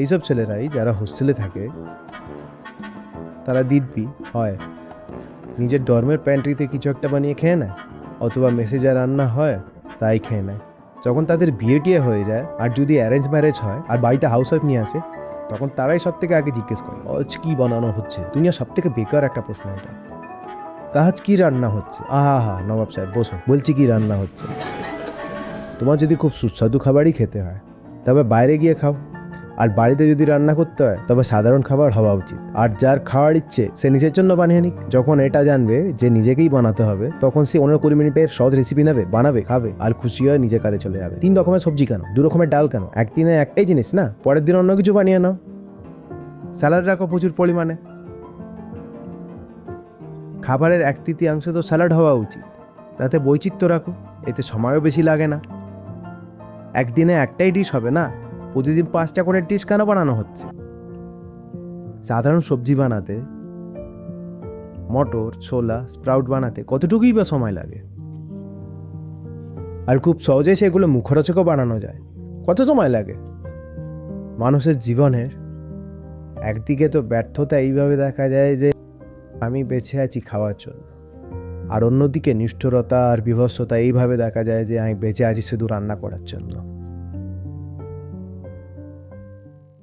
এইসব ছেলেরাই যারা হোস্টেলে থাকে তারা দিব্যি হয় নিজের ডর্মের প্যান্ট্রিতে কিছু একটা বানিয়ে খেয়ে নেয়, অথবা মেসে যা রান্না হয় তাই খেয়ে নেয়। যখন তাদের বিয়ে টিয়ে হয়ে যায়, আর যদি অ্যারেঞ্জ ম্যারেজ হয় আর বাড়িতে হাউস ওয়াইফ নিয়ে আসে, তখন তারাই সব থেকে আগে জিজ্ঞেস করে আজ কি বানানো হচ্ছে। দুনিয়া সব থেকে বেকার একটা প্রশ্ন এটা। আজ কি রান্না হচ্ছে? আহা হা নবাব সাহেব বসো, বলছি কি রান্না হচ্ছে। তোমার যদি খুব সুস্বাদু খাবারই খেতে হয় তবে বাইরে গিয়ে খাও, আর বাড়িতে যদি রান্না করতে হয় তবে সাধারণ খাবার হওয়া উচিত। আর যার খাওয়ার ইচ্ছে সে নিজের জন্য বানিয়ে নিক। যখন এটা জানবে যে নিজেকেই বানাতে হবে, তখন সে 15-20 মিনিটের সহজ রেসিপি নেবে, বানাবে, খাবে, আর খুশি হয়ে নিজের কাজে চলে যাবে। 3 রকমের সবজি কেন, 2 রকমের ডাল কেন? একদিনে একটাই জিনিস না, পরের দিন অন্য কিছু বানিয়ে নাও। স্যালাড রাখো প্রচুর পরিমাণে। খাবারের 1/3 তো স্যালাড হওয়া উচিত। তাতে বৈচিত্র্য রাখো, এতে সময়ও বেশি লাগে না। একদিনে একটাই ডিশ হবে না, প্রতিদিন 5টা করে ডিশ কেন বানানো হচ্ছে? সাধারণ সবজি বানাতে, মটর, ছোলা, স্প্রাউট বানাতে কতটুকুই বা সময় লাগে? আর খুব সহজে সেগুলো মুখরোচকও বানানো যায়। কত সময় লাগে? মানুষের জীবনের একদিকে তো ব্যর্থতা এইভাবে দেখা যায় যে আমি বেঁচে আছি খাওয়ার জন্য, আর অন্যদিকে নিষ্ঠুরতা আর বিভৎসতা এইভাবে দেখা যায় যে আমি বেঁচে আছি শুধু রান্না করার জন্য।